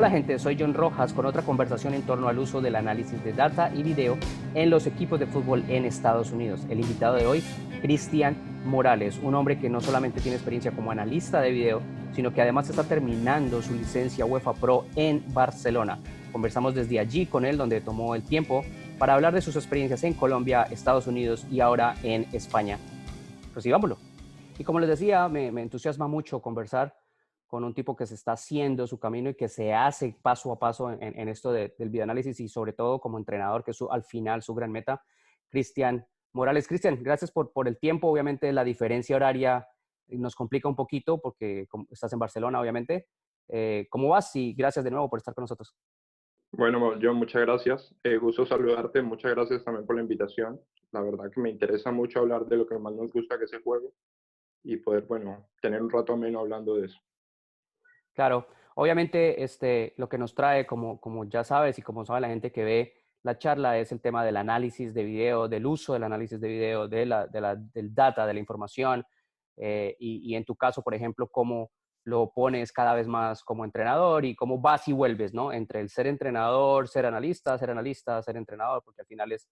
Hola gente, soy John Rojas con otra conversación en torno al uso del análisis de data y video en los equipos de fútbol en Estados Unidos. El invitado de hoy, Cristian Morales, un hombre que no solamente tiene experiencia como analista de video, sino que además está terminando su licencia UEFA Pro en Barcelona. Conversamos desde allí con él, donde tomó el tiempo para hablar de sus experiencias en Colombia, Estados Unidos y ahora en España. Recibámoslo. Y como les decía, me entusiasma mucho conversar con un tipo que se está haciendo su camino y que se hace paso a paso en esto del videoanálisis y sobre todo como entrenador, que es al final su gran meta, Cristian Morales. Cristian, gracias por el tiempo. Obviamente la diferencia horaria nos complica un poquito porque estás en Barcelona, obviamente. ¿Cómo vas? Y gracias de nuevo por estar con nosotros. Bueno, John, muchas gracias. Gusto saludarte. Muchas gracias también por la invitación. La verdad que me interesa mucho hablar de lo que más nos gusta, que es el juego, y poder, bueno, tener un rato ameno hablando de eso. Claro, obviamente lo que nos trae, como ya sabes y como sabe la gente que ve la charla, es el tema del análisis de video, del uso del análisis de video, del data, de la información, y en tu caso, por ejemplo, cómo lo pones cada vez más como entrenador y cómo vas y vuelves, ¿no? Entre el ser entrenador, ser analista, ser entrenador, porque al final es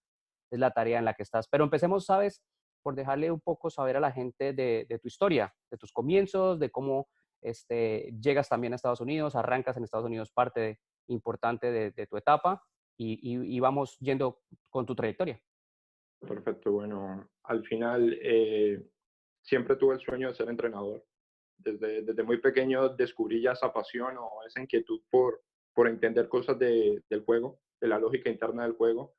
la tarea en la que estás. Pero empecemos, ¿sabes? Por dejarle un poco saber a la gente de tu historia, de tus comienzos, de cómo llegas también a Estados Unidos, arrancas en Estados Unidos importante de tu etapa y vamos yendo con tu trayectoria. Perfecto. Bueno, al final siempre tuve el sueño de ser entrenador. Desde muy pequeño descubrí ya esa pasión o esa inquietud por entender cosas del juego, de la lógica interna del juego.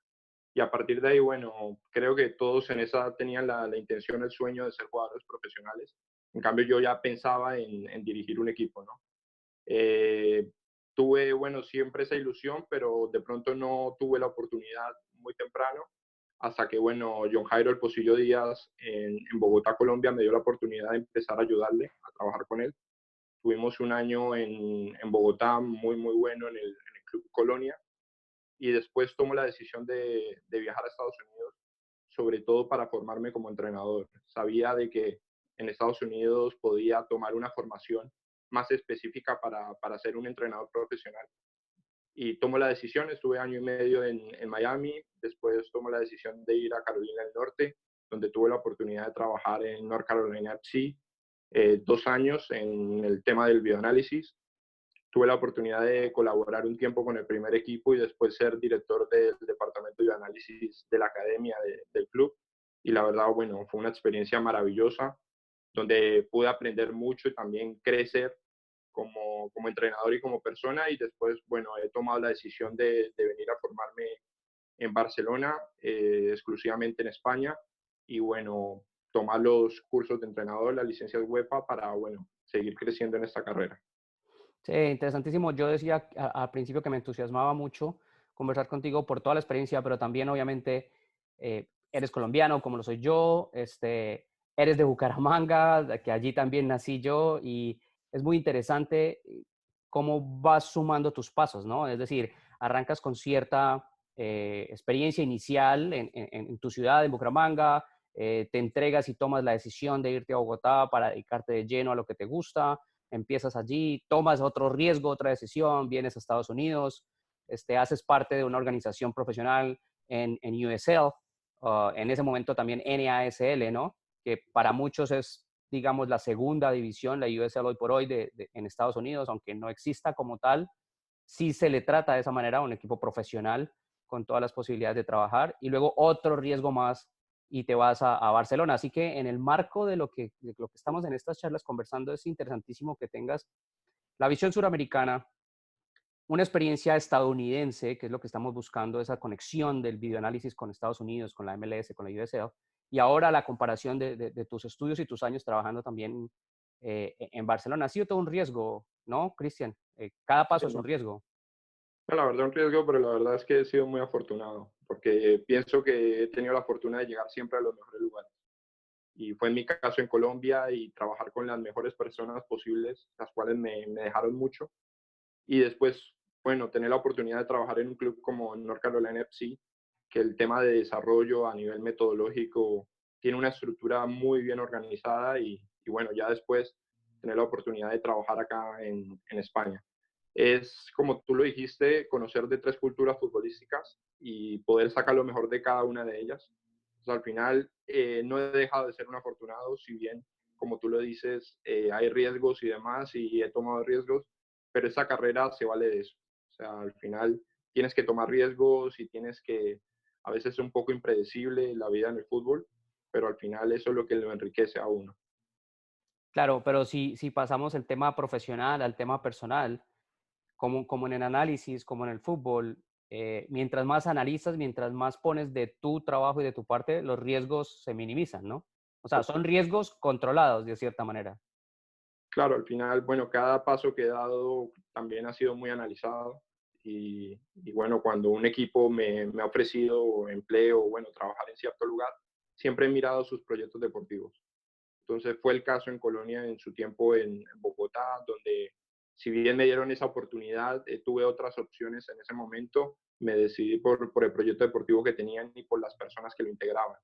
Y a partir de ahí, bueno, creo que todos en esa edad tenían la intención, el sueño de ser jugadores profesionales. En cambio, yo ya pensaba en dirigir un equipo, ¿no? Eh, Tuve, bueno, siempre esa ilusión, pero de pronto no tuve la oportunidad muy temprano, hasta que, bueno, John Jairo El Pocillo Díaz en Bogotá, Colombia, me dio la oportunidad de empezar a ayudarle a trabajar con él. Tuvimos un año en Bogotá muy, muy bueno en el Club Colonia, y después tomo la decisión de viajar a Estados Unidos, sobre todo para formarme como entrenador. Sabía de que en Estados Unidos podía tomar una formación más específica para ser un entrenador profesional. Y tomo la decisión, estuve año y medio en Miami, después tomo la decisión de ir a Carolina del Norte, donde tuve la oportunidad de trabajar en North Carolina FC 2 años en el tema del bioanálisis. Tuve la oportunidad de colaborar un tiempo con el primer equipo y después ser director del departamento de análisis de la academia del club. Y la verdad, bueno, fue una experiencia maravillosa donde pude aprender mucho y también crecer como entrenador y como persona. Y después, bueno, he tomado la decisión de venir a formarme en Barcelona, exclusivamente en España. Y bueno, tomar los cursos de entrenador, la licencia de UEFA para, bueno, seguir creciendo en esta carrera. Sí, interesantísimo. Yo decía al principio que me entusiasmaba mucho conversar contigo por toda la experiencia, pero también obviamente eres colombiano como lo soy yo, eres de Bucaramanga, que allí también nací yo y es muy interesante cómo vas sumando tus pasos, ¿no? Es decir, arrancas con cierta experiencia inicial en tu ciudad, en Bucaramanga, te entregas y tomas la decisión de irte a Bogotá para dedicarte de lleno a lo que te gusta, empiezas allí, tomas otro riesgo, otra decisión, vienes a Estados Unidos, haces parte de una organización profesional en USL, en ese momento también NASL, ¿no? Que para muchos es, digamos, la segunda división, la USL hoy por hoy en Estados Unidos, aunque no exista como tal, sí se le trata de esa manera a un equipo profesional con todas las posibilidades de trabajar. Y luego otro riesgo más y te vas a Barcelona. Así que en el marco de lo que estamos en estas charlas conversando, es interesantísimo que tengas la visión suramericana, una experiencia estadounidense, que es lo que estamos buscando, esa conexión del videoanálisis con Estados Unidos, con la MLS, con la USL, y ahora la comparación de tus estudios y tus años trabajando también en Barcelona. Ha sido todo un riesgo, ¿no, Cristian? Cada paso es un riesgo. No, la verdad un riesgo, pero la verdad es que he sido muy afortunado, porque pienso que he tenido la fortuna de llegar siempre a los mejores lugares. Y fue en mi caso en Colombia y trabajar con las mejores personas posibles, las cuales me dejaron mucho. Y después, bueno, tener la oportunidad de trabajar en un club como North Carolina FC, que el tema de desarrollo a nivel metodológico tiene una estructura muy bien organizada y bueno, ya después tener la oportunidad de trabajar acá en España. es, como tú lo dijiste, conocer de 3 culturas futbolísticas y poder sacar lo mejor de cada una de ellas. O sea, al final, no he dejado de ser un afortunado, si bien, como tú lo dices, hay riesgos y demás, y he tomado riesgos, pero esa carrera se vale de eso. O sea, al final tienes que tomar riesgos y tienes que, a veces es un poco impredecible la vida en el fútbol, pero al final eso es lo que lo enriquece a uno. Claro, pero si pasamos el tema profesional al tema personal, como en el análisis, como en el fútbol, mientras más analizas, mientras más pones de tu trabajo y de tu parte, los riesgos se minimizan, ¿no? O sea, son riesgos controlados de cierta manera. Claro, al final, bueno, cada paso que he dado también ha sido muy analizado y bueno, cuando un equipo me ha ofrecido empleo o bueno, trabajar en cierto lugar, siempre he mirado sus proyectos deportivos. Entonces fue el caso en Colonia en su tiempo en Bogotá, donde si bien me dieron esa oportunidad, tuve otras opciones en ese momento, me decidí por el proyecto deportivo que tenían y por las personas que lo integraban.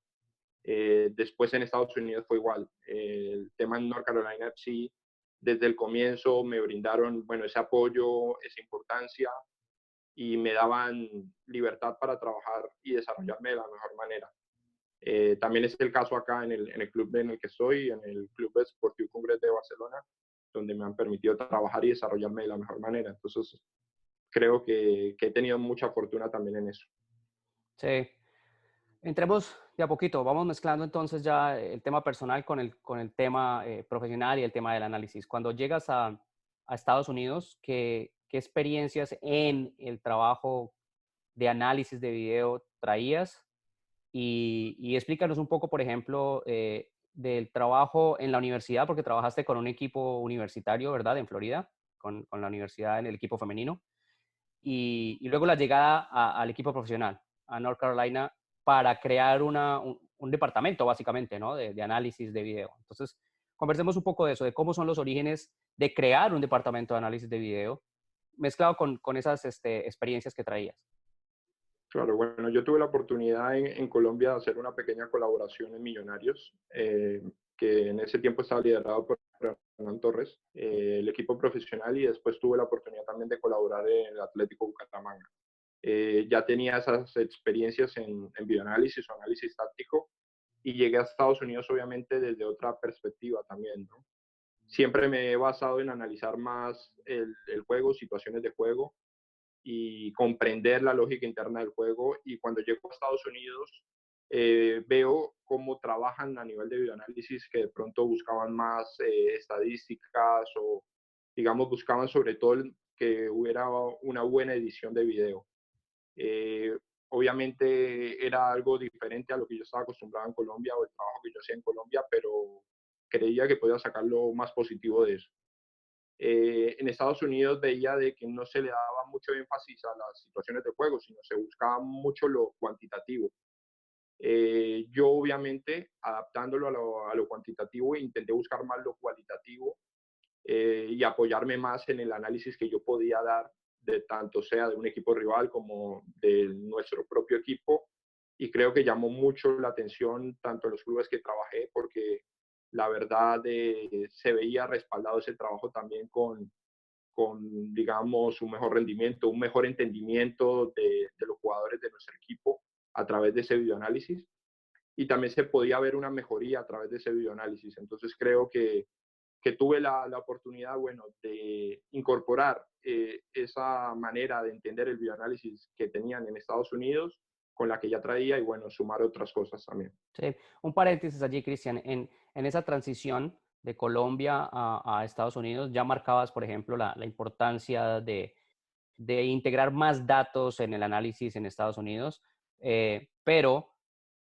Después en Estados Unidos fue igual. El tema en North Carolina FC, desde el comienzo me brindaron, bueno, ese apoyo, esa importancia y me daban libertad para trabajar y desarrollarme de la mejor manera. También es el caso acá en el club en el que estoy, en el Club Esportiu Congres de Barcelona, donde me han permitido trabajar y desarrollarme de la mejor manera. Entonces, creo que he tenido mucha fortuna también en eso. Sí. Entremos de a poquito, vamos mezclando entonces ya el tema personal con el tema profesional y el tema del análisis. Cuando llegas a Estados Unidos, ¿qué experiencias en el trabajo de análisis de video traías? Y explícanos un poco, por ejemplo, del trabajo en la universidad, porque trabajaste con un equipo universitario, ¿verdad? En Florida, con la universidad en el equipo femenino. Y luego la llegada al equipo profesional, a North Carolina, para crear un departamento, básicamente, ¿no? De análisis de video. Entonces, conversemos un poco de eso, de cómo son los orígenes de crear un departamento de análisis de video, mezclado con esas experiencias que traías. Claro, bueno, yo tuve la oportunidad en Colombia de hacer una pequeña colaboración en Millonarios, que en ese tiempo estaba liderado por Hernán Torres, el equipo profesional, y después tuve la oportunidad también de colaborar en el Atlético Bucaramanga. Ya tenía esas experiencias en bioanálisis o análisis táctico y llegué a Estados Unidos obviamente desde otra perspectiva también, ¿no? Siempre me he basado en analizar más el juego, situaciones de juego, y comprender la lógica interna del juego. Y cuando llego a Estados Unidos, veo cómo trabajan a nivel de videoanálisis, que de pronto buscaban más estadísticas o, digamos, buscaban sobre todo que hubiera una buena edición de video. Eh, Obviamente era algo diferente a lo que yo estaba acostumbrado en Colombia o el trabajo que yo hacía en Colombia, pero creía que podía sacar lo más positivo de eso. En Estados Unidos veía de que no se le daba mucho énfasis a las situaciones de juego, sino se buscaba mucho lo cuantitativo. Yo obviamente, adaptándolo a lo cuantitativo, intenté buscar más lo cualitativo y apoyarme más en el análisis que yo podía dar, de tanto sea de un equipo rival como de nuestro propio equipo. Y creo que llamó mucho la atención tanto en los clubes que trabajé, porque la verdad se veía respaldado ese trabajo también con, digamos, un mejor rendimiento, un mejor entendimiento de los jugadores de nuestro equipo a través de ese videoanálisis. Y también se podía ver una mejoría a través de ese videoanálisis. Entonces creo que tuve la oportunidad, bueno, de incorporar esa manera de entender el bioanálisis que tenían en Estados Unidos con la que ya traía y, bueno, sumar otras cosas también. Sí. Un paréntesis allí, Cristian, en esa transición de Colombia a Estados Unidos, ya marcabas, por ejemplo, la importancia de integrar más datos en el análisis en Estados Unidos, pero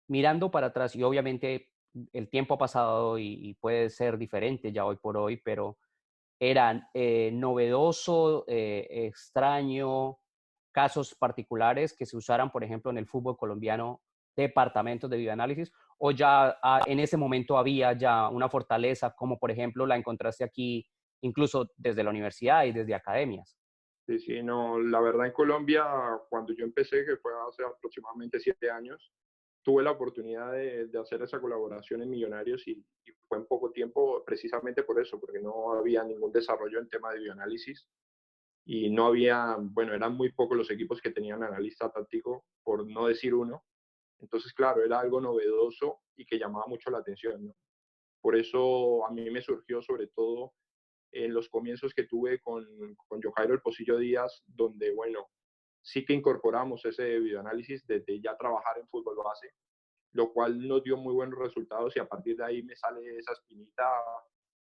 mirando para atrás, y obviamente el tiempo ha pasado y puede ser diferente ya hoy por hoy, pero era novedoso, extraño, casos particulares que se usaran, por ejemplo, en el fútbol colombiano, departamentos de videoanálisis, o ya en ese momento había ya una fortaleza, como por ejemplo la encontraste aquí, incluso desde la universidad y desde academias. Sí, sí, no, la verdad en Colombia, cuando yo empecé, que fue hace aproximadamente 7 años, tuve la oportunidad de hacer esa colaboración en Millonarios y fue en poco tiempo precisamente por eso, porque no había ningún desarrollo en tema de bioanálisis. y no había, bueno, eran muy pocos los equipos que tenían analista táctico, por no decir uno. Entonces, claro, era algo novedoso y que llamaba mucho la atención, ¿no? Por eso a mí me surgió sobre todo en los comienzos que tuve con Johairo El Pocillo Díaz, donde, bueno, sí que incorporamos ese videoanálisis desde ya trabajar en fútbol base, lo cual nos dio muy buenos resultados y a partir de ahí me sale esa espinita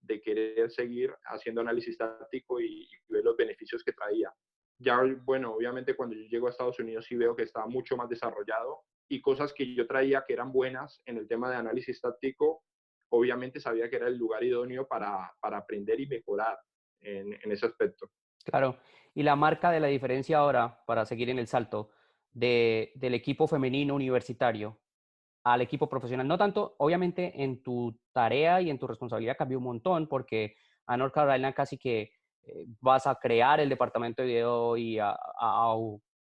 de querer seguir haciendo análisis táctico y ver los beneficios que traía. Ya, bueno, obviamente cuando yo llego a Estados Unidos sí veo que está mucho más desarrollado y cosas que yo traía que eran buenas en el tema de análisis táctico, obviamente sabía que era el lugar idóneo para aprender y mejorar en ese aspecto. Claro. Y la marca de la diferencia ahora, para seguir en el salto, del equipo femenino universitario al equipo profesional. No tanto, obviamente, en tu tarea y en tu responsabilidad cambió un montón, porque a North Carolina casi que vas a crear el departamento de video y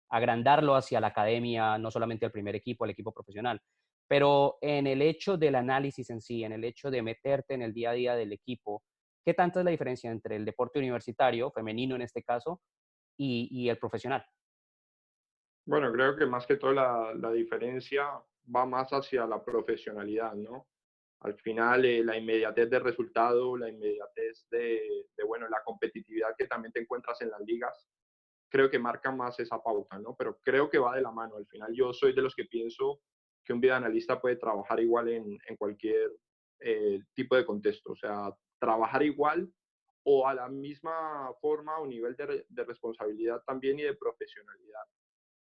agrandarlo hacia la academia, no solamente al primer equipo, al equipo profesional. Pero en el hecho del análisis en sí, en el hecho de meterte en el día a día del equipo, ¿qué tanta es la diferencia entre el deporte universitario, femenino en este caso, y el profesional? Bueno, creo que más que todo la diferencia va más hacia la profesionalidad, ¿no? Al final, la inmediatez del resultado, la inmediatez bueno, la competitividad que también te encuentras en las ligas, creo que marca más esa pauta, ¿no? Pero creo que va de la mano. Al final, yo soy de los que pienso que un videoanalista puede trabajar igual en cualquier tipo de contexto. O sea, trabajar igual o a la misma forma o nivel de responsabilidad también y de profesionalidad.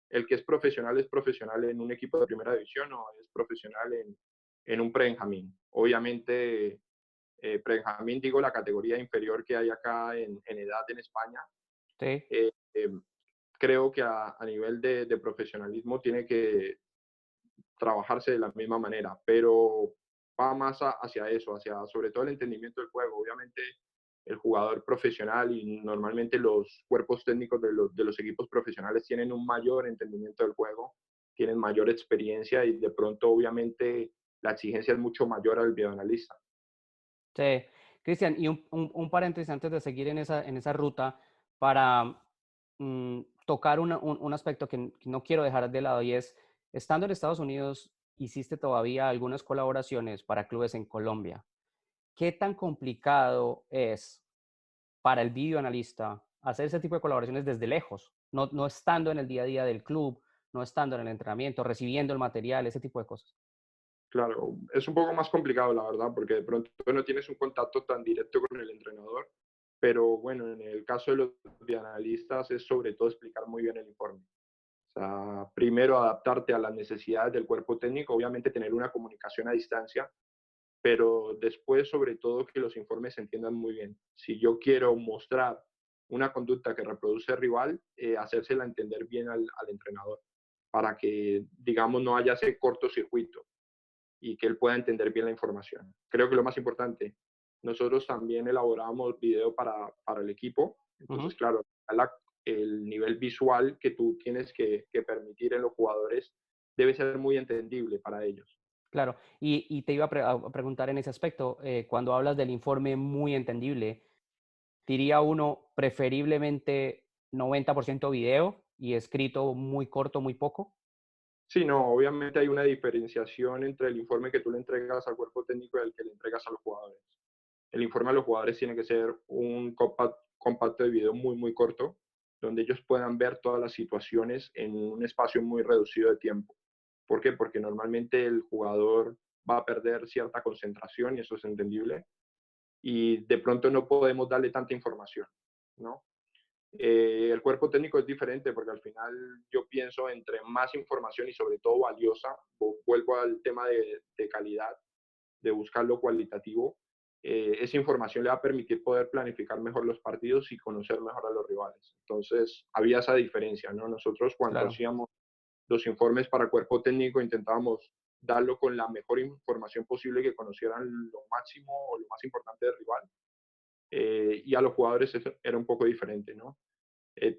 El que es profesional en un equipo de primera división o es profesional en un pre-Benjamín. Obviamente, pre-Benjamín, digo, la categoría inferior que hay acá en edad en España, Sí, eh, eh, creo que a nivel de profesionalismo tiene que trabajarse de la misma manera, pero va más hacia eso, hacia sobre todo el entendimiento del juego. Obviamente, el jugador profesional y normalmente los cuerpos técnicos de los equipos profesionales tienen un mayor entendimiento del juego, tienen mayor experiencia y de pronto, obviamente, la exigencia es mucho mayor al videoanalista. sí. Cristian, y un paréntesis antes de seguir en esa ruta para tocar un aspecto que no quiero dejar de lado y es, estando en Estados Unidos, hiciste todavía algunas colaboraciones para clubes en Colombia. ¿Qué tan complicado es para el videoanalista hacer ese tipo de colaboraciones desde lejos? No estando en el día a día del club, no estando en el entrenamiento, recibiendo el material, ese tipo de cosas. Claro, es un poco más complicado, la verdad, porque de pronto no tienes un contacto tan directo con el entrenador, pero bueno, en el caso de los videoanalistas es sobre todo explicar muy bien el informe. O sea, primero adaptarte a las necesidades del cuerpo técnico, obviamente tener una comunicación a distancia, pero después sobre todo que los informes se entiendan muy bien. Si yo quiero mostrar una conducta que reproduce el rival, hacérsela entender bien al entrenador para que, digamos, no haya ese cortocircuito y que él pueda entender bien la información. Creo que lo más importante, nosotros también elaborábamos video para el equipo, entonces, Ujú. claro, el nivel visual que tú tienes que permitir en los jugadores debe ser muy entendible para ellos. Claro, y te iba a preguntar en ese aspecto, cuando hablas del informe muy entendible, diría uno preferiblemente 90% video y escrito muy corto, muy poco. Sí, no, obviamente hay una diferenciación entre el informe que tú le entregas al cuerpo técnico y el que le entregas a los jugadores. El informe a los jugadores tiene que ser un compacto de video muy, muy corto, donde ellos puedan ver todas las situaciones en un espacio muy reducido de tiempo. ¿Por qué? Porque normalmente el jugador va a perder cierta concentración y eso es entendible y de pronto no podemos darle tanta información, ¿no? El cuerpo técnico es diferente porque al final yo pienso entre más información y sobre todo valiosa, vuelvo al tema de calidad, de buscar lo cualitativo, esa información le va a permitir poder planificar mejor los partidos y conocer mejor a los rivales. Entonces, había esa diferencia, ¿no? Nosotros cuando Claro, hacíamos los informes para cuerpo técnico intentábamos darlo con la mejor información posible, que conocieran lo máximo o lo más importante del rival. Y a los jugadores eso era un poco diferente, ¿no?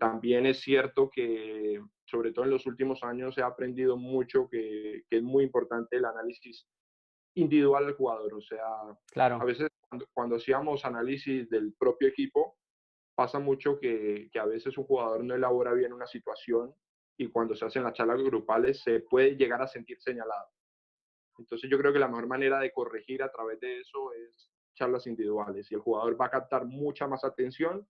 También es cierto que, sobre todo en los últimos años, he aprendido mucho que es muy importante el análisis individual del jugador. O sea, a claro. veces cuando hacíamos análisis del propio equipo, pasa mucho que a veces un jugador no elabora bien una situación y cuando se hacen las charlas grupales se puede llegar a sentir señalado. Entonces yo creo que la mejor manera de corregir a través de eso es charlas individuales y el jugador va a captar mucha más atención,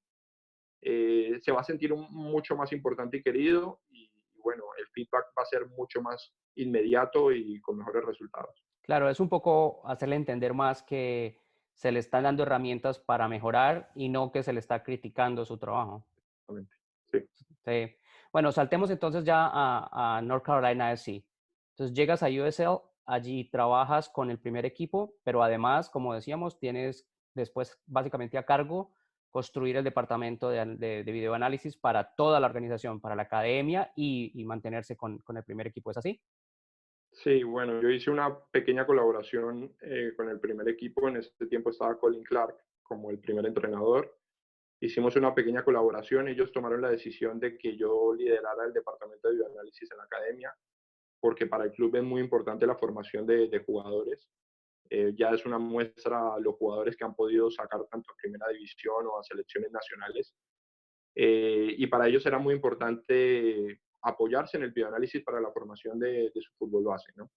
se va a sentir mucho más importante y querido y bueno, el feedback va a ser mucho más inmediato y con mejores resultados. Claro, es un poco hacerle entender más que se le están dando herramientas para mejorar y no que se le está criticando su trabajo. Exactamente. Sí. Sí. Bueno, saltemos entonces ya a North Carolina FC. Entonces llegas a USL, allí trabajas con el primer equipo, pero además, como decíamos, tienes después básicamente a cargo construir el departamento de videoanálisis para toda la organización, para la academia y mantenerse con el primer equipo. ¿Es así? Sí, bueno, yo hice una pequeña colaboración con el primer equipo. En ese tiempo estaba Colin Clark como el primer entrenador. Hicimos una pequeña colaboración. Ellos tomaron la decisión de que yo liderara el departamento de bioanálisis en la academia, porque para el club es muy importante la formación de jugadores. Ya es una muestra a los jugadores que han podido sacar tanto a primera división o a selecciones nacionales. Y para ellos era muy importante apoyarse en el bioanálisis para la formación de su fútbol base, ¿no?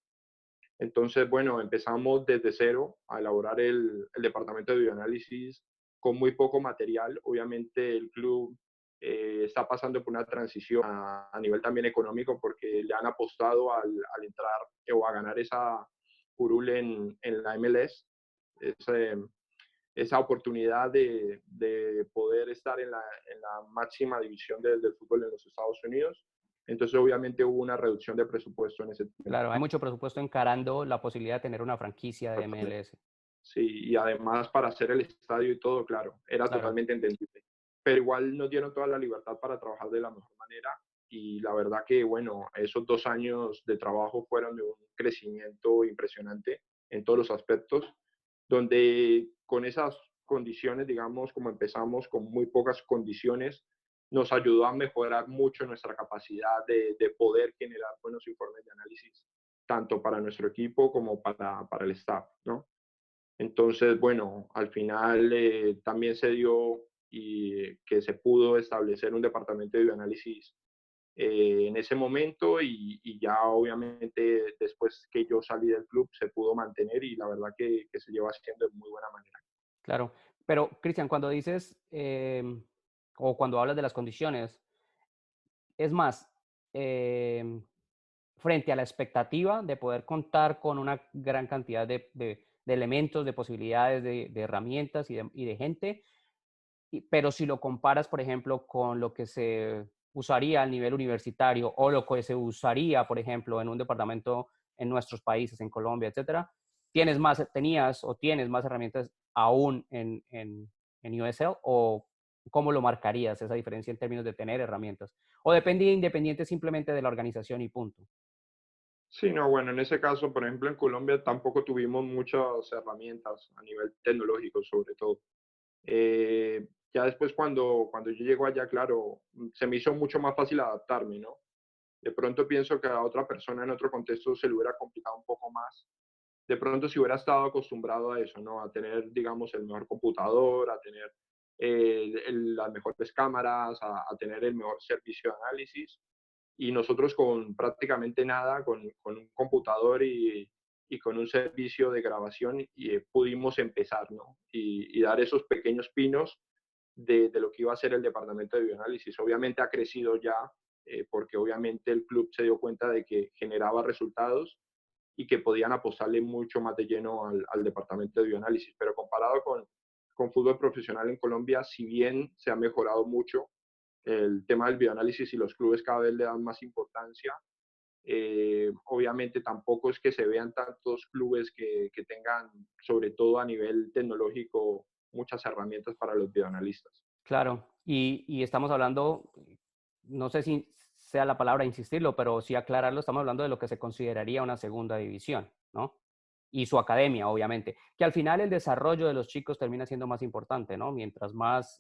Entonces, bueno, empezamos desde cero a elaborar el departamento de bioanálisis con muy poco material. Obviamente el club está pasando por una transición a nivel también económico porque le han apostado al entrar o a ganar esa curul en la MLS, ese, esa oportunidad de poder estar en la máxima división del fútbol en los Estados Unidos. Entonces, obviamente hubo una reducción de presupuesto en ese tiempo. Claro, hay mucho presupuesto encarando la posibilidad de tener una franquicia de Exactamente. MLS. Sí, y además para hacer el estadio y todo, claro, era Claro. totalmente entendible. Pero igual nos dieron toda la libertad para trabajar de la mejor manera y la verdad que, bueno, esos 2 años de trabajo fueron de un crecimiento impresionante en todos los aspectos, donde con esas condiciones, digamos, como empezamos con muy pocas condiciones, nos ayudó a mejorar mucho nuestra capacidad de poder generar buenos informes de análisis, tanto para nuestro equipo como para el staff, ¿no? Entonces, bueno, al final también se dio y que se pudo establecer un departamento de bioanálisis en ese momento y ya obviamente después que yo salí del club se pudo mantener y la verdad que se lleva haciendo de muy buena manera. Claro, pero Cristian, cuando dices o cuando hablas de las condiciones, es más, em, frente a la expectativa de poder contar con una gran cantidad de elementos, de posibilidades, de herramientas y de gente, pero si lo comparas, por ejemplo, con lo que se usaría a nivel universitario o lo que se usaría, por ejemplo, en un departamento en nuestros países, en Colombia, etcétera, tenías o tienes más herramientas aún en USL o cómo lo marcarías esa diferencia en términos de tener herramientas o depende independiente simplemente de la organización y punto. Sí, no, bueno, en ese caso, por ejemplo, en Colombia tampoco tuvimos muchas herramientas a nivel tecnológico, sobre todo. Ya después cuando yo llego allá, claro, se me hizo mucho más fácil adaptarme, ¿no? De pronto pienso que a otra persona en otro contexto se le hubiera complicado un poco más. De pronto si hubiera estado acostumbrado a eso, ¿no? A tener, digamos, el mejor computador, a tener las mejores cámaras, a tener el mejor servicio de análisis. Y nosotros con prácticamente nada, con un computador y con un servicio de grabación, y, pudimos empezar, ¿no? Y dar esos pequeños pinos de lo que iba a ser el departamento de bioanálisis. Obviamente ha crecido ya, porque obviamente el club se dio cuenta de que generaba resultados y que podían apostarle mucho más de lleno al departamento de bioanálisis. Pero comparado con fútbol profesional en Colombia, si bien se ha mejorado mucho el tema del bioanálisis y los clubes cada vez le dan más importancia, obviamente tampoco es que se vean tantos clubes que tengan, sobre todo a nivel tecnológico, muchas herramientas para los bioanalistas. Claro, y estamos hablando, no sé si sea la palabra insistirlo, pero sí aclararlo, estamos hablando de lo que se consideraría una segunda división, ¿no? Y su academia, obviamente, que al final el desarrollo de los chicos termina siendo más importante, ¿no? Mientras más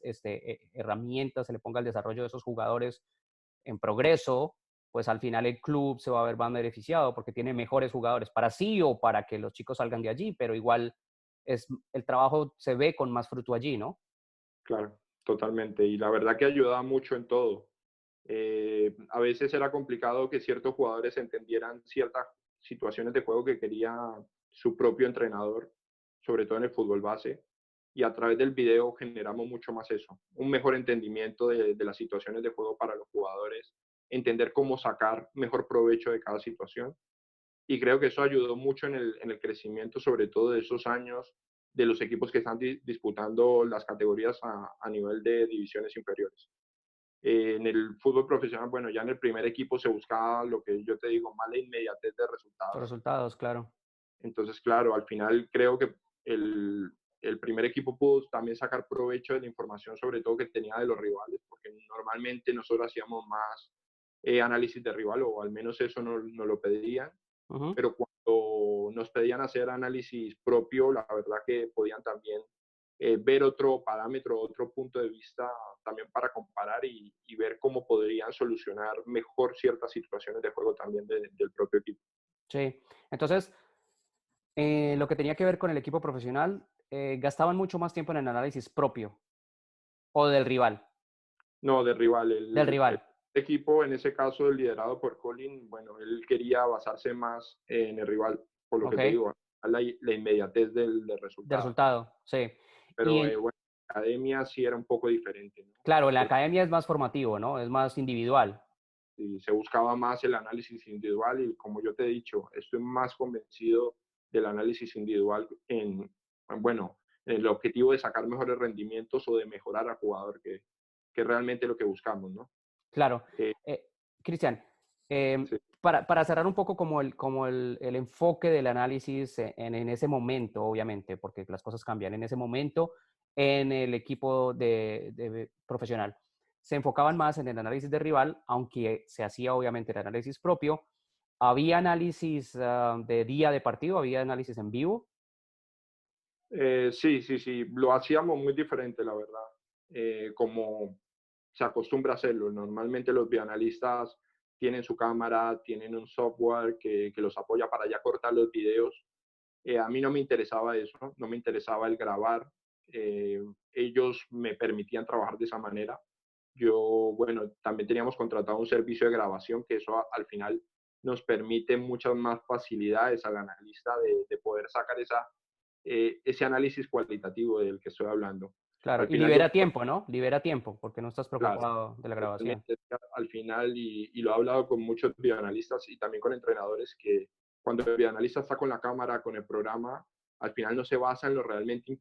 herramientas se le ponga al desarrollo de esos jugadores en progreso, pues al final el club se va a ver más beneficiado porque tiene mejores jugadores para sí o para que los chicos salgan de allí, pero igual el trabajo se ve con más fruto allí, ¿no? Claro, totalmente. Y la verdad que ayudaba mucho en todo. A veces era complicado que ciertos jugadores entendieran ciertas situaciones de juego que quería su propio entrenador, sobre todo en el fútbol base. Y a través del video generamos mucho más eso, un mejor entendimiento de las situaciones de juego para los jugadores, entender cómo sacar mejor provecho de cada situación. Y creo que eso ayudó mucho en el crecimiento, sobre todo de esos años de los equipos que están disputando las categorías a nivel de divisiones inferiores. En el fútbol profesional, bueno, ya en el primer equipo se buscaba lo que yo te digo, más la inmediatez de Los resultados. resultados, claro. Entonces, claro, al final creo que el, el primer equipo pudo también sacar provecho de la información, sobre todo que tenía de los rivales, porque normalmente nosotros hacíamos más análisis de rival, o al menos eso nos lo pedían, Ujú. pero cuando nos pedían hacer análisis propio, la verdad que podían también ver otro parámetro, otro punto de vista también para comparar y ver cómo podrían solucionar mejor ciertas situaciones de juego también del propio equipo. Sí. Entonces, lo que tenía que ver con el equipo profesional, gastaban mucho más tiempo en el análisis propio o del rival, No, de rival. del El rival. equipo, en ese caso, liderado por Colin, bueno, él quería basarse más en el rival, por lo que ¿Ok? te digo, la inmediatez del De resultado. resultado, sí. Y Pero bueno, en la academia sí era un poco diferente, ¿no? claro, en la Nosotros academia es más formativo, ¿no? Es más individual. sí, se buscaba más el análisis individual y como yo te he dicho, estoy más convencido del análisis individual bueno, en el objetivo de sacar mejores rendimientos o de mejorar al jugador, que realmente lo que buscamos, ¿no? Claro. Eh, Eh, Cristian, sí. para cerrar un poco como el enfoque del análisis en ese momento, obviamente, porque las cosas cambian en ese momento en el equipo de profesional. Se enfocaban más en el análisis de rival, aunque se hacía obviamente el análisis propio. Había análisis de día de partido, había análisis en vivo. Sí, sí, sí, lo hacíamos muy diferente, la verdad, como se acostumbra a hacerlo. Normalmente los bioanalistas tienen su cámara, tienen un software que los apoya para ya cortar los videos. A mí no me interesaba eso, no me interesaba el grabar. eh, Ellos me permitían trabajar de esa manera. Yo, bueno, también teníamos contratado un servicio de grabación que eso al final nos permite muchas más facilidades al analista de poder sacar ese análisis cualitativo del que estoy hablando. Claro, Al y final yo, libera tiempo, ¿no? Libera tiempo, porque no estás claro, preocupado de la grabación. totalmente, al final, y lo he hablado con muchos bioanalistas y también con entrenadores, que cuando el bioanalista está con la cámara, con el programa, al final no se basa en lo realmente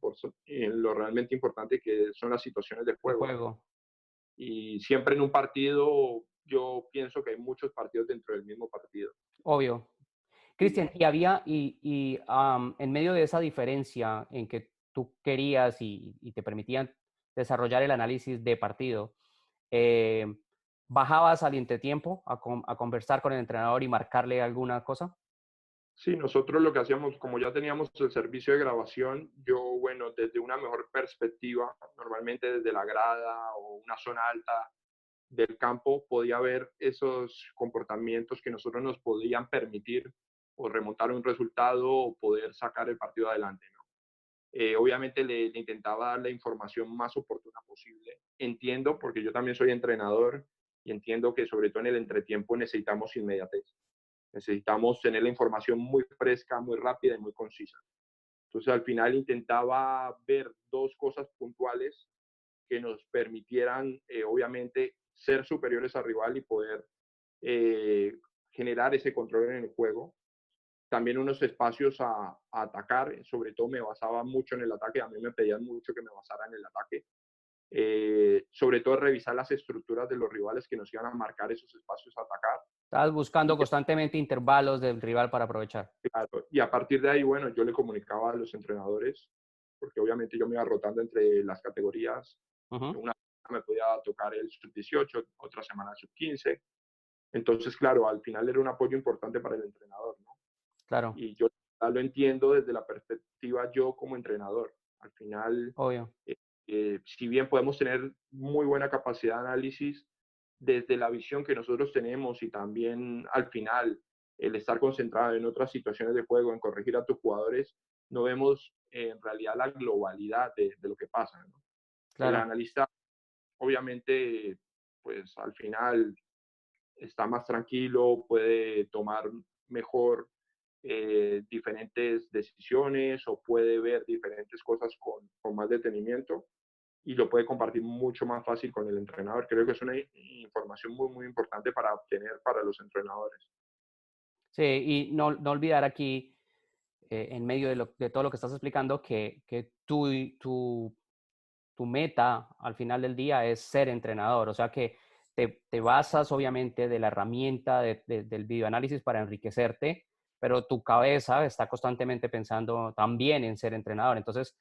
importante que son las situaciones de De juego. juego, Y siempre en un partido, yo pienso que hay muchos partidos dentro del mismo partido. obvio. Y Cristian, y había, en medio de esa diferencia en que tú querías y te permitían desarrollar el análisis de partido, eh, ¿bajabas al entretiempo a conversar con el entrenador y marcarle alguna cosa? sí, nosotros lo que hacíamos, como ya teníamos el servicio de grabación, yo, bueno, desde una mejor perspectiva, normalmente desde la grada o una zona alta del campo, podía ver esos comportamientos que nosotros nos podían permitir o remontar un resultado o poder sacar el partido adelante, ¿no? Obviamente le intentaba dar la información más oportuna posible. Entiendo, porque yo también soy entrenador y entiendo que sobre todo en el entretiempo necesitamos inmediatez. Necesitamos tener la información muy fresca, muy rápida y muy concisa. Entonces, al final intentaba ver dos cosas puntuales que nos permitieran, obviamente, ser superiores al rival y poder eh, generar ese control en el juego. También unos espacios a atacar, sobre todo me basaba mucho en el ataque, a mí me pedían mucho que me basara en el ataque. Sobre todo revisar las estructuras de los rivales que nos iban a marcar esos espacios a atacar. Estabas Y buscando constantemente intervalos del rival para aprovechar. claro, y a partir de ahí, bueno, yo le comunicaba a los entrenadores, porque obviamente yo me iba rotando entre las categorías. Ujú. Una semana me podía tocar el sub-18, otra semana el sub-15. Entonces, claro, al final era un apoyo importante para el entrenador, ¿no? Claro, Y yo lo entiendo desde la perspectiva yo como entrenador. Al final, obvio. si bien podemos tener muy buena capacidad de análisis, desde la visión que nosotros tenemos y también al final el estar concentrado en otras situaciones de juego, en corregir a tus jugadores, no vemos en realidad la globalidad de lo que pasa, ¿no? El Claro. analista obviamente, pues al final está más tranquilo, puede tomar mejor diferentes decisiones o puede ver diferentes cosas con más detenimiento y lo puede compartir mucho más fácil con el entrenador. Creo que es una información muy, muy importante para obtener para los entrenadores. Sí, y no olvidar aquí, en medio de todo lo que estás explicando, que tu meta al final del día es ser entrenador. O sea que te basas obviamente de la herramienta del videoanálisis para enriquecerte, pero tu cabeza está constantemente pensando también en ser entrenador. Entonces,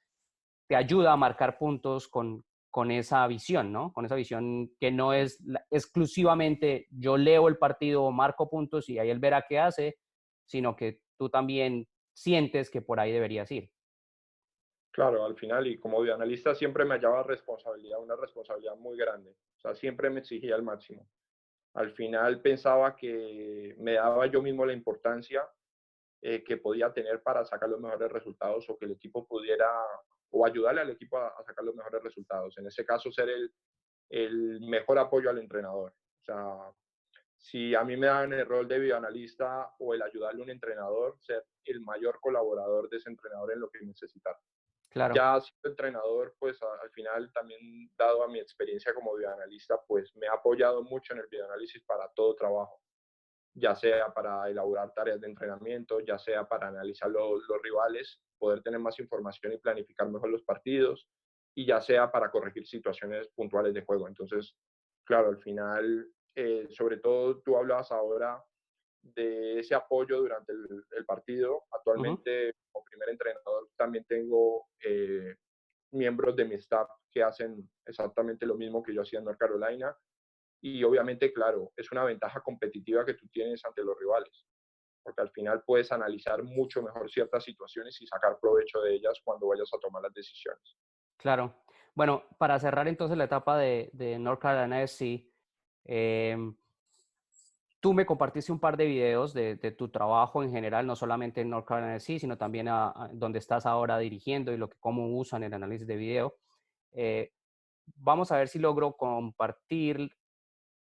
te ayuda a marcar puntos con esa visión, ¿no? Con esa visión que no es exclusivamente yo leo el partido, marco puntos y ahí él verá qué hace, sino que tú también sientes que por ahí deberías ir. Claro, al final, y como bioanalista siempre me hallaba responsabilidad, una responsabilidad muy grande. O sea, siempre me exigía al máximo. Al final pensaba que me daba yo mismo la importancia que podía tener para sacar los mejores resultados o que el equipo pudiera, o ayudarle al equipo a sacar los mejores resultados. En ese caso, ser el mejor apoyo al entrenador. O sea, si a mí me dan el rol de bioanalista o el ayudarle a un entrenador, ser el mayor colaborador de ese entrenador en lo que necesita. Claro, Ya siendo entrenador, pues al final también, dado a mi experiencia como bioanalista, pues me ha apoyado mucho en el bioanálisis para todo trabajo, ya sea para elaborar tareas de entrenamiento, ya sea para analizar los rivales, poder tener más información y planificar mejor los partidos, y ya sea para corregir situaciones puntuales de juego. Entonces, claro, al final, sobre todo tú hablabas ahora de ese apoyo durante el partido. ujú, Actualmente, como primer entrenador, también tengo miembros de mi staff que hacen exactamente lo mismo que yo hacía en North Carolina. Y obviamente, claro, es una ventaja competitiva que tú tienes ante los rivales, porque al final puedes analizar mucho mejor ciertas situaciones y sacar provecho de ellas cuando vayas a tomar las decisiones. claro. Bueno, para cerrar entonces la etapa de North Carolina SC, tú me compartiste un par de videos de tu trabajo en general, no solamente en North Carolina SC, sino también donde estás ahora dirigiendo y cómo usan el análisis de video. Eh, Vamos a ver si logro compartir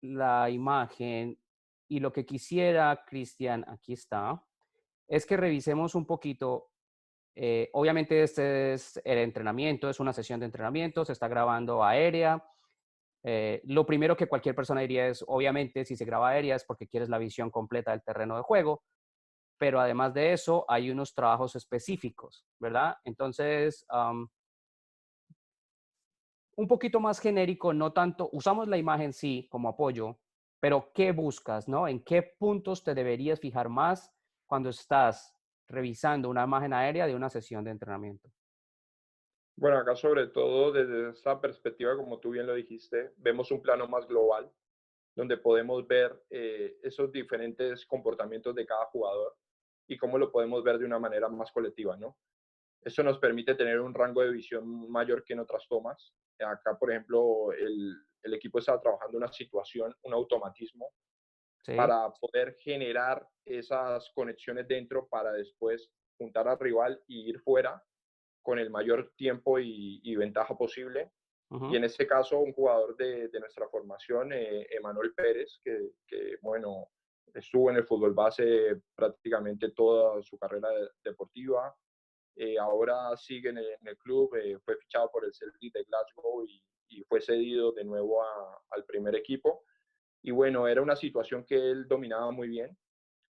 la imagen. Y lo que quisiera, Cristian, aquí está, es que revisemos un poquito. Obviamente este es el entrenamiento, es una sesión de entrenamiento, se está grabando aérea. Lo primero que cualquier persona diría es, obviamente, si se graba aérea es porque quieres la visión completa del terreno de juego, pero además de eso hay unos trabajos específicos, ¿verdad? Entonces, un poquito más genérico, no tanto, usamos la imagen sí como apoyo, pero ¿qué buscas, no? ¿En qué puntos te deberías fijar más cuando estás revisando una imagen aérea de una sesión de entrenamiento? Bueno, acá sobre todo desde esa perspectiva, como tú bien lo dijiste, vemos un plano más global, donde podemos ver esos diferentes comportamientos de cada jugador y cómo lo podemos ver de una manera más colectiva, ¿no? Eso nos permite tener un rango de visión mayor que en otras tomas. Acá, por ejemplo, el equipo está trabajando una situación, un automatismo, Sí, para poder generar esas conexiones dentro para después juntar al rival y ir fuera con el mayor tiempo y ventaja posible. Y ujú, en este caso, un jugador de nuestra formación, Emanuel Pérez, bueno, estuvo en el fútbol base prácticamente toda su carrera deportiva. Ahora sigue en el club, fue fichado por el Celtic de Glasgow y fue cedido de nuevo al primer equipo. Y bueno, era una situación que él dominaba muy bien,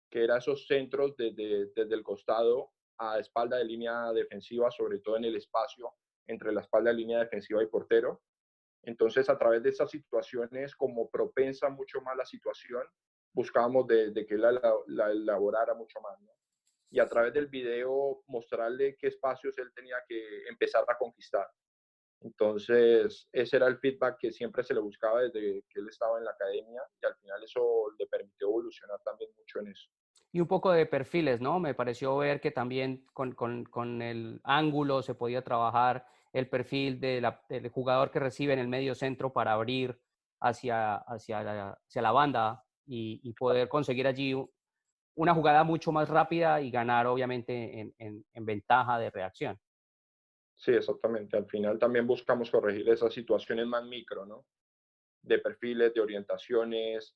que era esos centros desde el costado a espalda de línea defensiva, sobre todo en el espacio entre la espalda de línea defensiva y portero. Entonces, a través de esas situaciones, como propensa mucho más la situación, buscábamos de que él la elaborara mucho más, ¿no? Y a través del video mostrarle qué espacios él tenía que empezar a conquistar. Entonces, ese era el feedback que siempre se le buscaba desde que él estaba en la academia y al final eso le permitió evolucionar también mucho en eso. y un poco de perfiles, ¿no? Me pareció ver que también con el ángulo se podía trabajar el perfil del jugador que recibe en el medio centro para abrir hacia la banda y poder conseguir allí una jugada mucho más rápida y ganar, obviamente, en ventaja de reacción. Sí, exactamente. Al final también buscamos corregir esas situaciones más micro, ¿no? de perfiles, de orientaciones,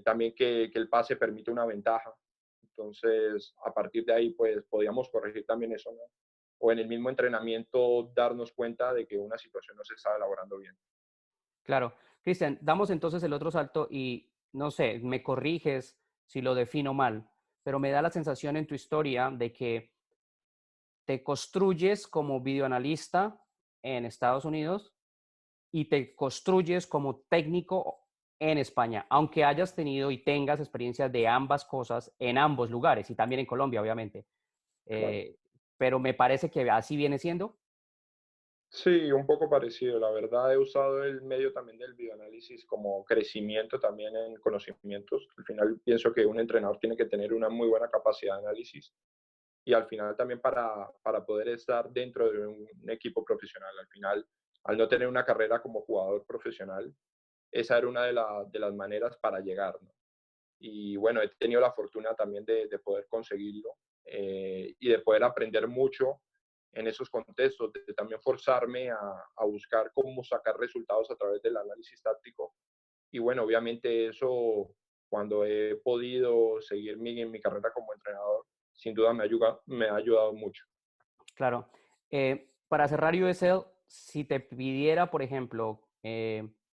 también que el pase permite una ventaja. Entonces, a partir de ahí, pues podíamos corregir también eso, ¿no? O en el mismo entrenamiento darnos cuenta de que una situación no se estaba elaborando bien. Claro. Cristian, damos entonces el otro salto y no sé, me corriges si lo defino mal, pero me da la sensación en tu historia de que te construyes como videoanalista en Estados Unidos y te construyes como técnico en España, aunque hayas tenido y tengas experiencia de ambas cosas en ambos lugares y también en Colombia, obviamente. Claro. Eh, pero me parece que así viene siendo. Sí, un poco parecido. La verdad, he usado el medio también del videoanálisis como crecimiento también en conocimientos. Al final pienso que un entrenador tiene que tener una muy buena capacidad de análisis y al final también para poder estar dentro de un equipo profesional. Al final, al no tener una carrera como jugador profesional, esa era una de las maneras para llegar, ¿no? Y bueno, he tenido la fortuna también de poder conseguirlo y de poder aprender mucho en esos contextos, de también forzarme a buscar cómo sacar resultados a través del análisis táctico. Y bueno, obviamente eso, cuando he podido seguir en mi carrera como entrenador, sin duda me ha ayudado mucho. Claro. Para cerrar USL, si te pidiera, por ejemplo,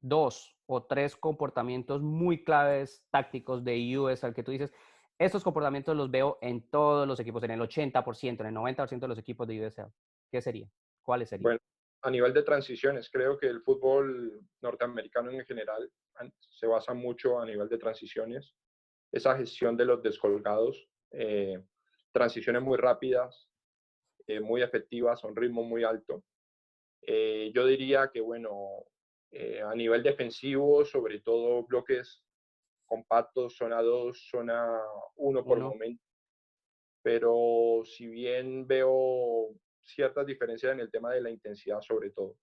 dos o tres comportamientos muy claves tácticos de USL que tú dices, estos comportamientos los veo en todos los equipos, en el 80%, en el 90% de los equipos de USL. ¿Qué sería? ¿Cuáles serían? Bueno, a nivel de transiciones, creo que el fútbol norteamericano en general se basa mucho a nivel de transiciones, esa gestión de los descolgados, transiciones muy rápidas, muy efectivas, a un ritmo muy alto. Yo diría que, bueno, a nivel defensivo, sobre todo bloques compactos, zona 2, zona 1 por Uno. momento, pero si bien veo ciertas diferencias en el tema de la intensidad sobre todo.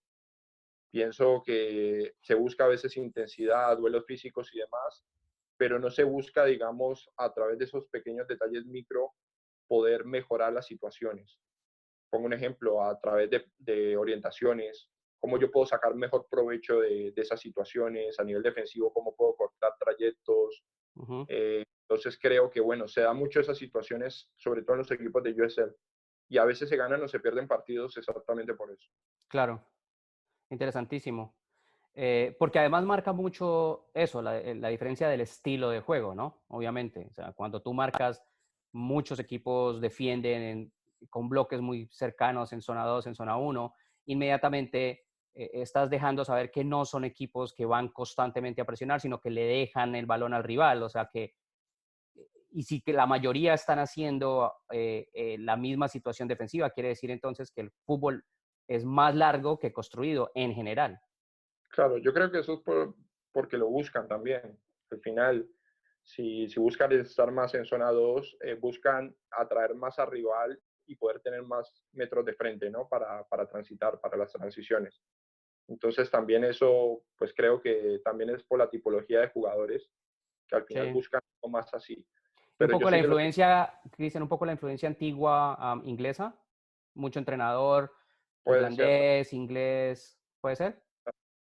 Pienso que se busca a veces intensidad, duelos físicos y demás, pero no se busca, digamos, a través de esos pequeños detalles micro, poder mejorar las situaciones. Pongo un ejemplo, a través de orientaciones, cómo yo puedo sacar mejor provecho de esas situaciones, a nivel defensivo, cómo puedo cortar trayectos. Ujú. Entonces creo que, bueno, se da mucho esas situaciones, sobre todo en los equipos de USL, y a veces se ganan o se pierden partidos exactamente por eso. Claro. Interesantísimo. Porque además marca mucho eso, la diferencia del estilo de juego, ¿no? Obviamente. O sea, cuando tú marcas, muchos equipos defienden con bloques muy cercanos en zona 2, en zona uno, inmediatamente estás dejando saber que no son equipos que van constantemente a presionar, sino que le dejan el balón al rival. O sea que, y si que la mayoría están haciendo la misma situación defensiva, quiere decir entonces que el fútbol es más largo que construido en general. Claro, yo creo que eso es porque lo buscan también. Al final, si buscan estar más en zona 2, buscan atraer más al rival y poder tener más metros de frente, ¿no? Para transitar, para las transiciones. Entonces también eso, pues creo que también es por la tipología de jugadores que al final Sí. buscan algo más así. Y un Pero yo poco la sé que los influencia, Cristian, un poco la influencia antigua inglesa, mucho entrenador puede ser, irlandés, inglés, ¿puede ser?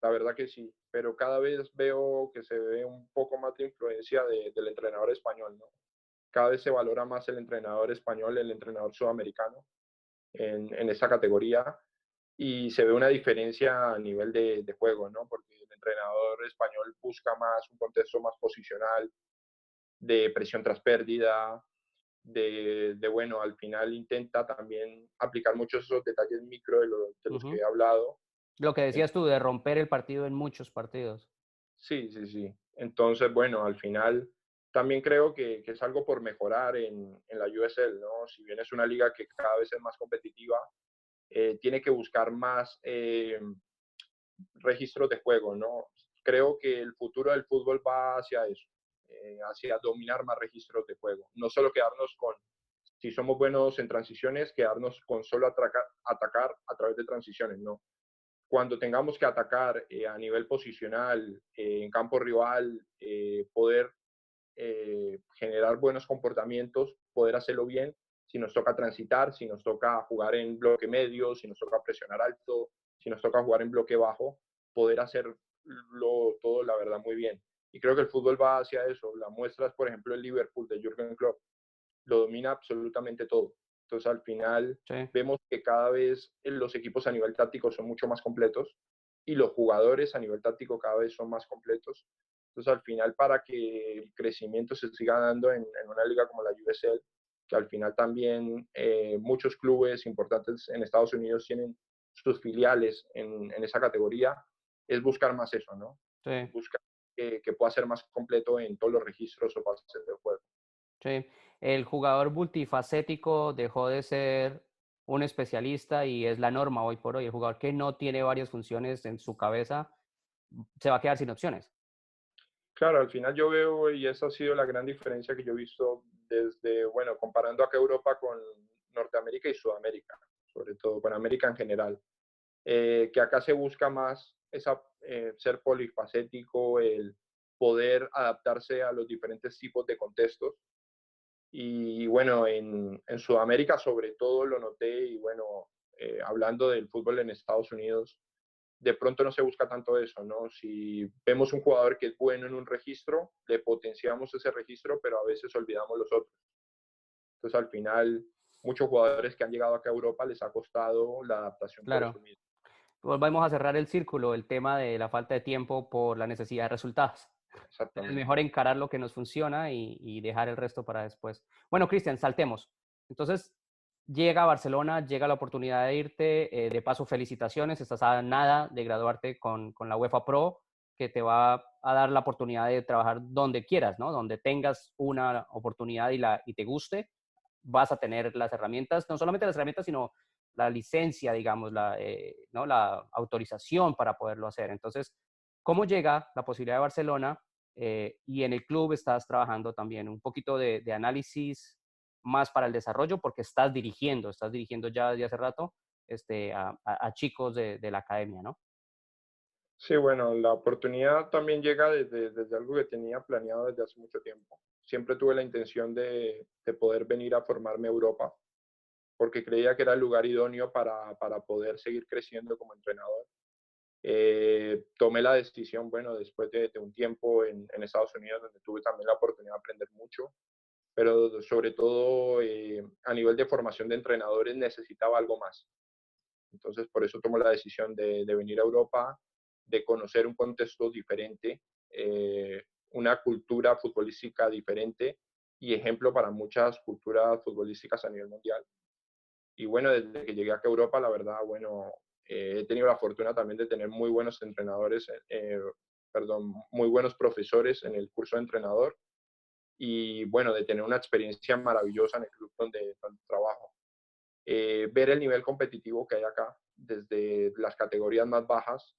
la verdad que sí, pero cada vez veo que se ve un poco más de influencia del entrenador español, ¿no? Cada vez se valora más el entrenador español, el entrenador sudamericano en esta categoría y se ve una diferencia a nivel de juego, ¿no? Porque el entrenador español busca más un contexto más posicional, de presión tras pérdida, bueno, al final intenta también aplicar muchos esos detalles micro de los que Ujú. he hablado. Lo que decías tú de romper el partido en muchos partidos. Sí, sí, sí. Entonces, bueno, al final también creo que es algo por mejorar en la USL, ¿no? Si bien es una liga que cada vez es más competitiva, tiene que buscar más registros de juego, ¿no? Creo que el futuro del fútbol va hacia eso, hacia dominar más registros de juego. No solo quedarnos con, si somos buenos en transiciones, quedarnos con solo atacar a través de transiciones, ¿no? Cuando tengamos que atacar a nivel posicional, en campo rival, poder generar buenos comportamientos, poder hacerlo bien, si nos toca transitar, si nos toca jugar en bloque medio, si nos toca presionar alto, si nos toca jugar en bloque bajo, poder hacer todo, la verdad, muy bien. Y creo que el fútbol va hacia eso. La muestra es, por ejemplo, el Liverpool de Jürgen Klopp. Lo domina absolutamente todo. Entonces, al final, Sí, vemos que cada vez los equipos a nivel táctico son mucho más completos y los jugadores a nivel táctico cada vez son más completos. Entonces, al final, para que el crecimiento se siga dando en una liga como la USL, que al final también muchos clubes importantes en Estados Unidos tienen sus filiales en esa categoría, es buscar más eso, ¿no? sí. Buscar que pueda ser más completo en todos los registros o fases del juego. Sí, el jugador multifacético dejó de ser un especialista y es la norma hoy por hoy. El jugador que no tiene varias funciones en su cabeza se va a quedar sin opciones. Claro, al final yo veo, y esa ha sido la gran diferencia que yo he visto desde, bueno, comparando acá Europa con Norteamérica y Sudamérica, sobre todo con América en general, que acá se busca más ser polifacético, el poder adaptarse a los diferentes tipos de contextos. Y bueno, en Sudamérica sobre todo lo noté y bueno, hablando del fútbol en Estados Unidos, de pronto no se busca tanto eso, ¿no? Si vemos un jugador que es bueno en un registro, le potenciamos ese registro, pero a veces olvidamos los otros. Entonces, al final, muchos jugadores que han llegado acá a Europa les ha costado la adaptación por Claro, eso mismo. volvemos a cerrar el círculo, el tema de la falta de tiempo por la necesidad de resultados. Es mejor Exactamente. encarar lo que nos funciona y dejar el resto para después. Bueno, Cristian, saltemos. Entonces, llega a Barcelona, llega la oportunidad de irte. De paso, felicitaciones. Estás a nada de graduarte con la UEFA Pro, que te va a dar la oportunidad de trabajar donde quieras, ¿no? Donde tengas una oportunidad y te guste, vas a tener las herramientas, no solamente las herramientas, sino la licencia, digamos, ¿no? La autorización para poderlo hacer. Entonces, ¿cómo llega la posibilidad de Barcelona? Y en el club estás trabajando también un poquito de análisis más para el desarrollo, porque estás dirigiendo ya desde hace rato a chicos de la academia, ¿no? Sí, bueno, la oportunidad también llega desde algo que tenía planeado desde hace mucho tiempo. Siempre tuve la intención de poder venir a formarme a Europa, porque creía que era el lugar idóneo para poder seguir creciendo como entrenador. Tomé la decisión, bueno, después de un tiempo en Estados Unidos, donde tuve también la oportunidad de aprender mucho, pero sobre todo a nivel de formación de entrenadores necesitaba algo más. Entonces, por eso tomo la decisión de venir a Europa, de conocer un contexto diferente, una cultura futbolística diferente y ejemplo para muchas culturas futbolísticas a nivel mundial. Y bueno, desde que llegué acá a Europa, la verdad, bueno, he tenido la fortuna también de tener muy buenos entrenadores, perdón, muy buenos profesores en el curso de entrenador y bueno, de tener una experiencia maravillosa en el club donde trabajo. Ver el nivel competitivo que hay acá, desde las categorías más bajas,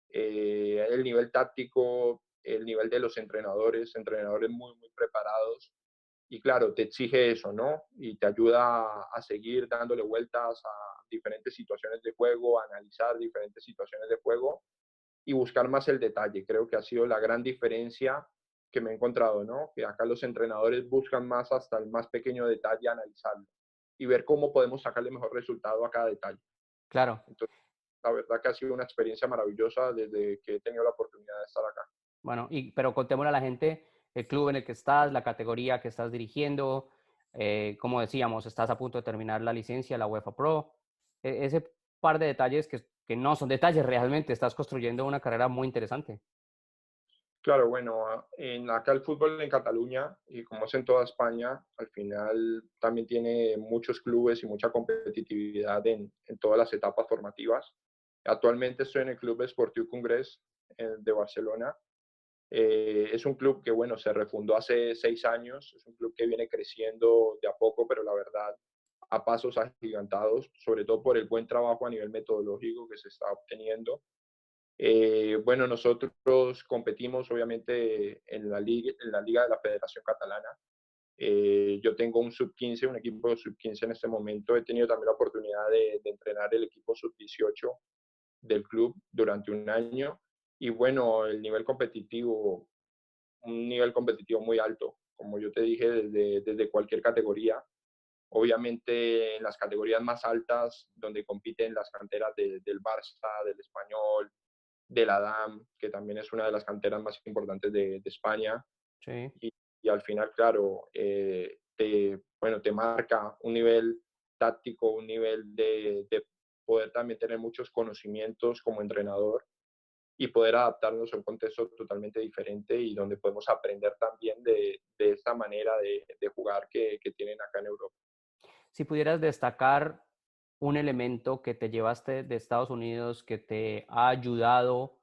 el nivel táctico, el nivel de los entrenadores muy, muy preparados, y claro, te exige eso, ¿no? Y te ayuda a seguir dándole vueltas a diferentes situaciones de juego, a analizar diferentes situaciones de juego y buscar más el detalle. Creo que ha sido la gran diferencia que me he encontrado, ¿no? Que acá los entrenadores buscan más hasta el más pequeño detalle, analizarlo y ver cómo podemos sacarle mejor resultado a cada detalle. Claro. Entonces, la verdad que ha sido una experiencia maravillosa desde que he tenido la oportunidad de estar acá. Bueno, pero contémosle a la gente el club en el que estás, la categoría que estás dirigiendo. Como decíamos, estás a punto de terminar la licencia, la UEFA Pro. Ese par de detalles que no son detalles realmente, estás construyendo una carrera muy interesante. Claro, bueno, acá el fútbol en Cataluña, y como es en toda España, al final también tiene muchos clubes y mucha competitividad en todas las etapas formativas. Actualmente estoy en el Club Esportiu Congrés de Barcelona. Es un club que, bueno, se refundó hace 6 años, es un club que viene creciendo de a poco, pero la verdad a pasos agigantados, sobre todo por el buen trabajo a nivel metodológico que se está obteniendo. Bueno, nosotros competimos obviamente en la Liga de la Federación Catalana. Yo tengo un sub-15, un equipo sub-15 en este momento. He tenido también la oportunidad de entrenar el equipo sub-18 del club durante un año. Y bueno, un nivel competitivo muy alto, como yo te dije, desde cualquier categoría. Obviamente en las categorías más altas, donde compiten las canteras del Barça, del Español, de la DAM, que también es una de las canteras más importantes de España. Sí. Y al final, claro, bueno, te marca un nivel táctico, un nivel de poder también tener muchos conocimientos como entrenador y poder adaptarnos a un contexto totalmente diferente y donde podemos aprender también de esta manera de jugar que tienen acá en Europa. Si pudieras destacar un elemento que te llevaste de Estados Unidos que te ha ayudado,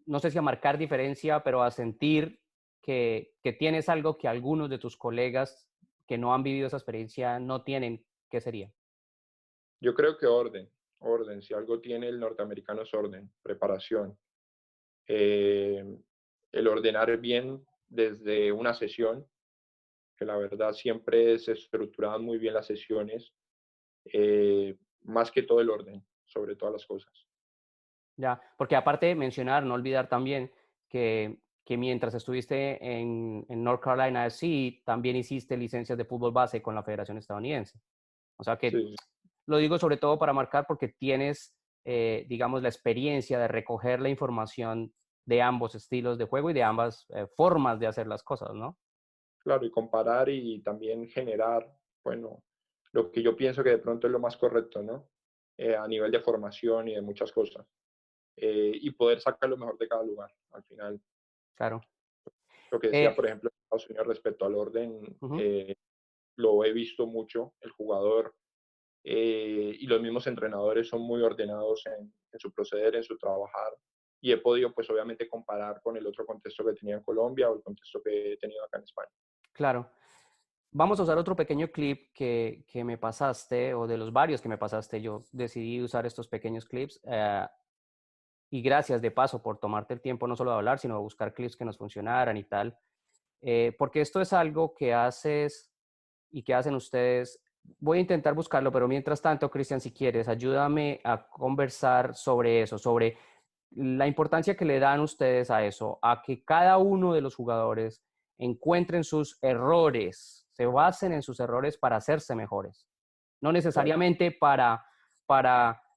no sé si a marcar diferencia, pero a sentir que tienes algo que algunos de tus colegas que no han vivido esa experiencia no tienen, ¿qué sería? Yo creo que orden, si algo tiene el norteamericano es orden, preparación. Eh, el ordenar bien desde una sesión, que la verdad siempre se estructuraban muy bien las sesiones, más que todo el orden, sobre todas las cosas. Ya, porque aparte de mencionar, no olvidar también que mientras estuviste en North Carolina SC, también hiciste licencias de fútbol base con la Federación Estadounidense. O sea que Sí, lo digo sobre todo para marcar porque tienes, digamos, la experiencia de recoger la información de ambos estilos de juego y de ambas formas de hacer las cosas, ¿no? claro, y comparar y también generar, bueno, lo que yo pienso que de pronto es lo más correcto, ¿no? A nivel de formación y de muchas cosas. Y poder sacar lo mejor de cada lugar, al final. Claro. Lo que decía, Eh, por ejemplo, Estados Unidos respecto al orden, Ujú. lo he visto mucho, el jugador y los mismos entrenadores son muy ordenados en su proceder, en su trabajar. Y he podido, pues obviamente, comparar con el otro contexto que tenía en Colombia o el contexto que he tenido acá en España. Claro. Vamos a usar otro pequeño clip que me pasaste, o de los varios que me pasaste. Yo decidí usar estos pequeños clips. Y gracias de paso por tomarte el tiempo no solo de hablar, sino de buscar clips que nos funcionaran y tal. Porque esto es algo que haces y que hacen ustedes. Voy a intentar buscarlo, pero mientras tanto, Cristian, si quieres, ayúdame a conversar sobre eso, sobre la importancia que le dan ustedes a eso, a que cada uno de los jugadores encuentren sus errores, se basen en sus errores para hacerse mejores. No Claro, necesariamente para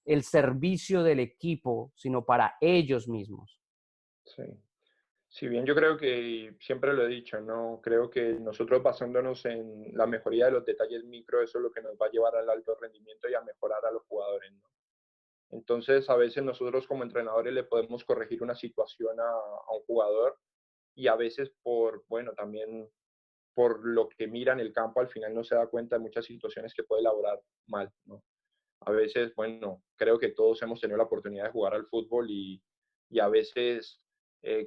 el servicio del equipo, sino para ellos mismos. sí. Si bien yo creo que siempre lo he dicho, ¿no? Creo que nosotros basándonos en la mejoría de los detalles micro, eso es lo que nos va a llevar al alto rendimiento y a mejorar a los jugadores, ¿no? Entonces, a veces nosotros como entrenadores le podemos corregir una situación a un jugador y a veces por, bueno, también por lo que mira en el campo, al final no se da cuenta de muchas situaciones que puede elaborar mal, ¿no? A veces, bueno, creo que todos hemos tenido la oportunidad de jugar al fútbol y a veces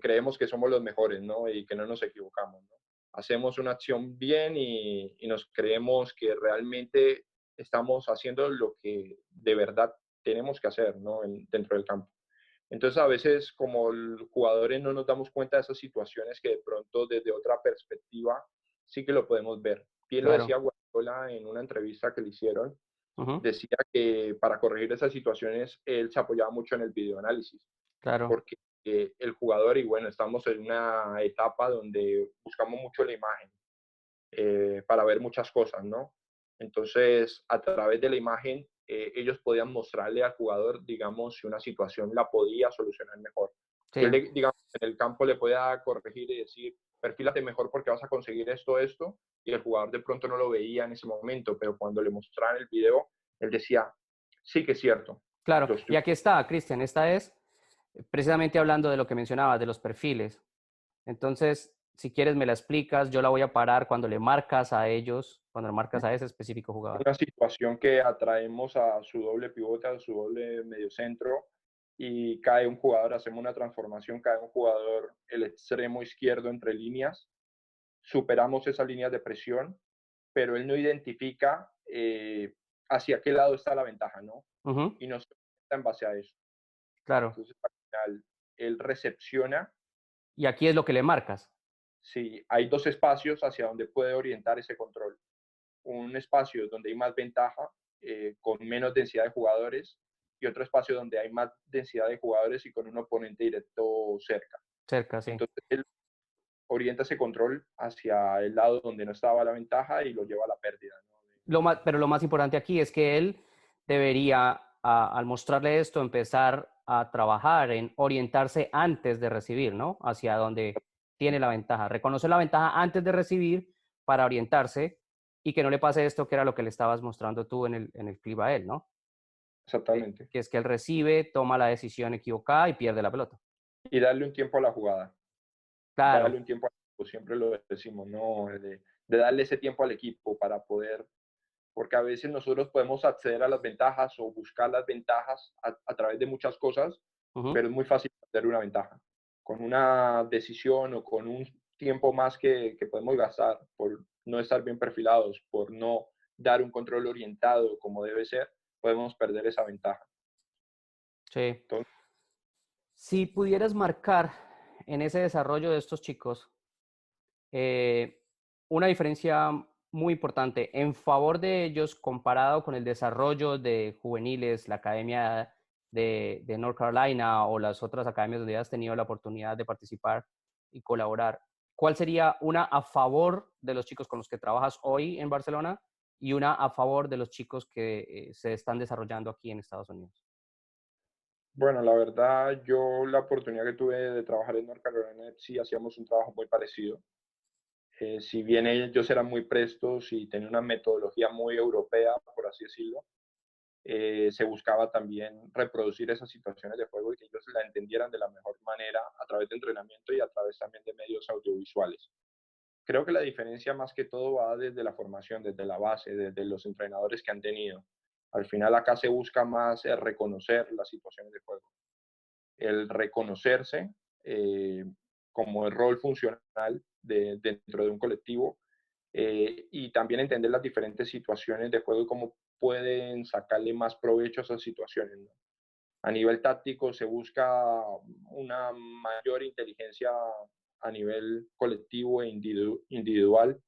creemos que somos los mejores, ¿no? Y que no nos equivocamos, ¿no? Hacemos una acción bien y nos creemos que realmente estamos haciendo lo que de verdad tenemos que hacer, ¿no? Dentro del campo. Entonces, a veces como jugadores no nos damos cuenta de esas situaciones que de pronto desde otra perspectiva sí que lo podemos ver. Bien lo Claro, decía Guardiola en una entrevista que le hicieron, ujú, decía que para corregir esas situaciones él se apoyaba mucho en el videoanálisis, claro, porque el jugador, y bueno, estamos en una etapa donde buscamos mucho la imagen para ver muchas cosas, ¿no? Entonces, a través de la imagen, ellos podían mostrarle al jugador, digamos, si una situación la podía solucionar mejor. Que él, sí, digamos, en el campo le pueda corregir y decir, perfílate mejor porque vas a conseguir esto, esto, y el jugador de pronto no lo veía en ese momento, pero cuando le mostraban el video, él decía, sí que es cierto, claro. lo Y estoy. aquí está, Cristian, esta es precisamente hablando de lo que mencionabas, de los perfiles. Entonces, si quieres, me la explicas, yo la voy a parar cuando le marcas a ellos, cuando le marcas a ese específico jugador. Una situación que atraemos a su doble pivote, a su doble mediocentro, y cae un jugador, hacemos una transformación, cae un jugador, el extremo izquierdo entre líneas, superamos esas líneas de presión, pero él no identifica hacia qué lado está la ventaja, ¿no? Ujú, Y nos en base a eso. claro. Entonces, al final, él recepciona Y aquí es lo que le marcas. si hay dos espacios hacia donde puede orientar ese control. Un espacio donde hay más ventaja, con menos densidad de jugadores, y otro espacio donde hay más densidad de jugadores y con un oponente directo cerca. Cerca, sí. Entonces él orienta ese control hacia el lado donde no estaba la ventaja y lo lleva a la pérdida, ¿no? Pero lo más importante aquí es que él debería al mostrarle esto, empezar a trabajar en orientarse antes de recibir, ¿no? Hacia donde tiene la ventaja. Reconocer la ventaja antes de recibir para orientarse y que no le pase esto que era lo que le estabas mostrando tú en el clip a él, ¿no? Exactamente. Que es que él recibe, toma la decisión equivocada y pierde la pelota. Y darle un tiempo a la jugada. Darle Claro, un tiempo al equipo, siempre lo decimos, ¿no? De darle ese tiempo al equipo para poder, porque a veces nosotros podemos acceder a las ventajas o buscar las ventajas a través de muchas cosas, ujú, pero es muy fácil perder una ventaja. Con una decisión o con un tiempo más que podemos gastar por no estar bien perfilados, por no dar un control orientado como debe ser, podemos perder esa ventaja. sí. Entonces, Si pudieras marcar en ese desarrollo de estos chicos eh, una diferencia muy importante en favor de ellos comparado con el desarrollo de juveniles, la academia de North Carolina o las otras academias donde has tenido la oportunidad de participar y colaborar, ¿cuál sería una a favor de los chicos con los que trabajas hoy en Barcelona y una a favor de los chicos que se están desarrollando aquí en Estados Unidos? bueno, la verdad, yo la oportunidad que tuve de trabajar en North Carolina, sí hacíamos un trabajo muy parecido. Si bien ellos eran muy prestos y tenían una metodología muy europea, por así decirlo, se buscaba también reproducir esas situaciones de juego y que ellos la entendieran de la mejor manera a través de entrenamiento y a través también de medios audiovisuales. Creo que la diferencia más que todo va desde la formación, desde la base, desde los entrenadores que han tenido. Al final acá se busca más reconocer las situaciones de juego, el reconocerse eh, como el rol funcional dentro de un colectivo y también entender las diferentes situaciones de juego y cómo pueden sacarle más provecho a esas situaciones, ¿no? A nivel táctico se busca una mayor inteligencia a nivel colectivo e individual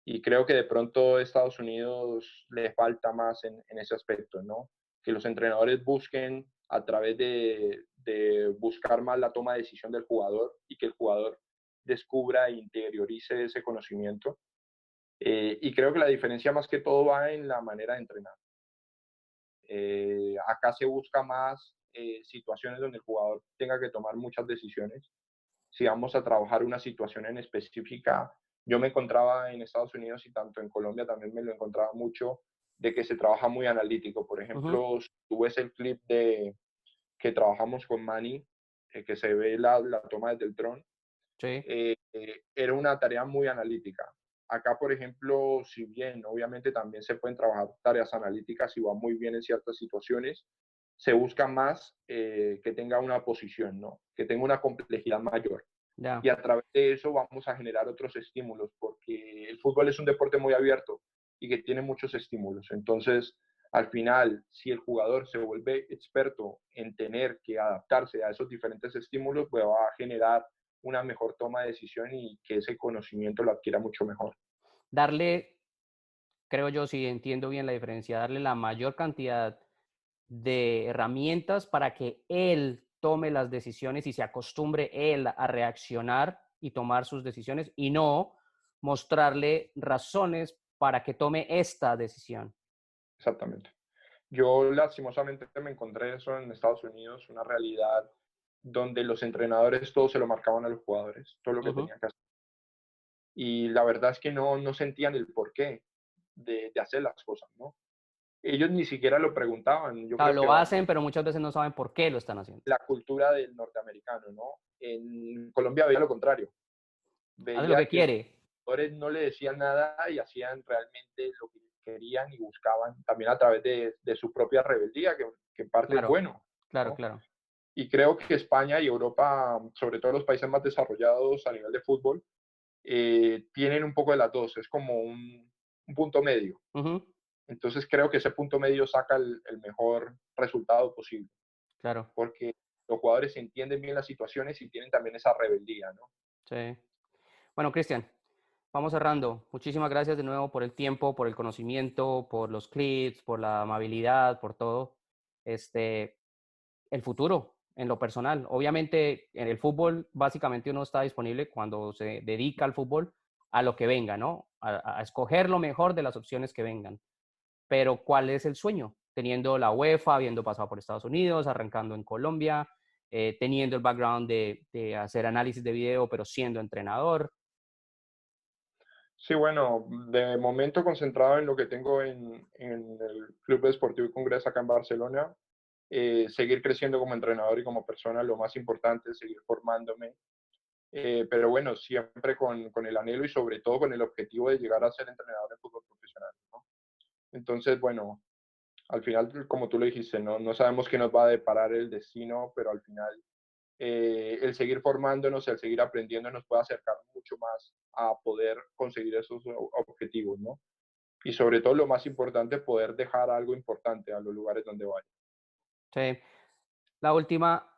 y creo que de pronto a Estados Unidos le falta más en ese aspecto, ¿no? Que los entrenadores busquen a través de buscar más la toma de decisión del jugador y que el jugador descubra e interiorice ese conocimiento. Y creo que la diferencia más que todo va en la manera de entrenar. Acá se busca más situaciones donde el jugador tenga que tomar muchas decisiones. Si vamos a trabajar una situación en específica, yo me encontraba en Estados Unidos y tanto en Colombia también me lo encontraba mucho, de que se trabaja muy analítico. Por Ujú, ejemplo, si tú ves el clip de que trabajamos con Manny, que se ve la toma desde el dron, sí, era una tarea muy analítica. Acá, por ejemplo, si bien obviamente también se pueden trabajar tareas analíticas y va muy bien en ciertas situaciones, se busca más que tenga una posición, ¿no? Que tenga una complejidad mayor. ya. Y a través de eso vamos a generar otros estímulos, porque el fútbol es un deporte muy abierto y que tiene muchos estímulos. Entonces, al final, si el jugador se vuelve experto en tener que adaptarse a esos diferentes estímulos, pues va a generar una mejor toma de decisión y que ese conocimiento lo adquiera mucho mejor. Darle, creo yo, si entiendo bien la diferencia, darle la mayor cantidad de herramientas para que él tome las decisiones y se acostumbre él a reaccionar y tomar sus decisiones y no mostrarle razones para que tome esta decisión. Exactamente. Yo lastimosamente me encontré eso en Estados Unidos, una realidad donde los entrenadores todo se lo marcaban a los jugadores, todo lo que Ujú. tenían que hacer. Y la verdad es que no sentían el porqué de hacer las cosas, ¿no? Ellos ni siquiera lo preguntaban. Yo Claro, creo que lo va hacen, pero muchas veces no saben por qué lo están haciendo. la cultura del norteamericano, ¿no? En Colombia veía lo contrario. Hace lo Veía que que los quiere. jugadores no le decían nada y hacían realmente lo que querían y buscaban también a través de su propia rebeldía, que en parte es Claro, bueno, claro, ¿no? claro. Y creo que España y Europa, sobre todo los países más desarrollados a nivel de fútbol, tienen un poco de las dos. Es como un punto medio. Ujú, Entonces creo que ese punto medio saca el mejor resultado posible, claro, porque los jugadores entienden bien las situaciones y tienen también esa rebeldía, ¿no? sí. Bueno, Cristian, vamos cerrando. Muchísimas gracias de nuevo por el tiempo, por el conocimiento, por los clips, por la amabilidad, por todo. Este, el futuro, en lo personal. Obviamente, en el fútbol, básicamente uno está disponible cuando se dedica al fútbol a lo que venga, ¿no? A escoger lo mejor de las opciones que vengan. Pero, ¿cuál es el sueño? teniendo la UEFA, habiendo pasado por Estados Unidos, arrancando en Colombia, teniendo el background de hacer análisis de video, pero siendo entrenador. Sí, bueno, de momento concentrado en lo que tengo en el Club Deportivo y Congreso acá en Barcelona, seguir creciendo como entrenador y como persona, lo más importante es seguir formándome, pero bueno, siempre con el anhelo y sobre todo con el objetivo de llegar a ser entrenador de fútbol profesional, ¿no? Entonces, bueno, al final, como tú lo dijiste, no sabemos qué nos va a deparar el destino, pero al final el seguir formándonos, el seguir aprendiendo nos puede acercar mucho más a poder conseguir esos objetivos, ¿no? Y sobre todo lo más importante, poder dejar algo importante a los lugares donde vaya. Sí. La última,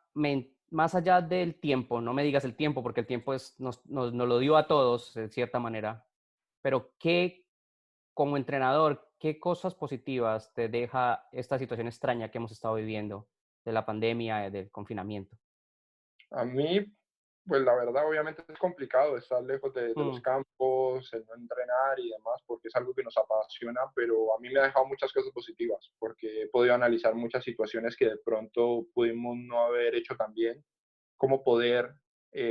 más allá del tiempo, no me digas el tiempo, porque el tiempo nos lo dio a todos, de cierta manera, pero ¿qué, como entrenador, qué cosas positivas te deja esta situación extraña que hemos estado viviendo de la pandemia, del confinamiento? A mí, pues la verdad, obviamente es complicado estar lejos de los Mm, campos, el no entrenar y demás, porque es algo que nos apasiona, pero a mí me ha dejado muchas cosas positivas, porque he podido analizar muchas situaciones que de pronto pudimos no haber hecho tan bien, cómo poder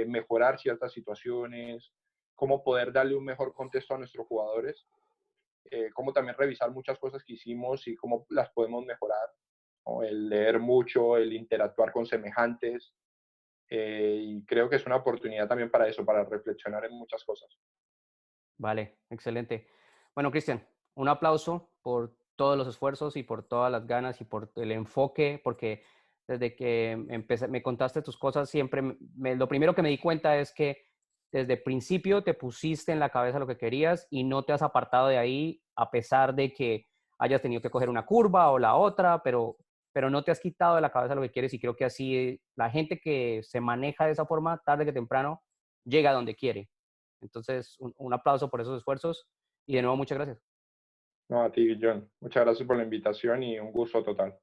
mejorar ciertas situaciones, cómo poder darle un mejor contexto a nuestros jugadores, cómo también revisar muchas cosas que hicimos y cómo las podemos mejorar, ¿no? El leer mucho, el interactuar con semejantes, y creo que es una oportunidad también para eso, para reflexionar en muchas cosas. vale, excelente. Bueno, Cristian, un aplauso por todos los esfuerzos y por todas las ganas y por el enfoque, porque desde que me contaste tus cosas, siempre lo primero que me di cuenta es que desde el principio te pusiste en la cabeza lo que querías y no te has apartado de ahí a pesar de que hayas tenido que coger una curva o la otra, pero no te has quitado de la cabeza lo que quieres y creo que así la gente que se maneja de esa forma, tarde que temprano, llega a donde quiere. Entonces, un aplauso por esos esfuerzos y de nuevo muchas gracias. No, a ti, John. Muchas gracias por la invitación y un gusto total.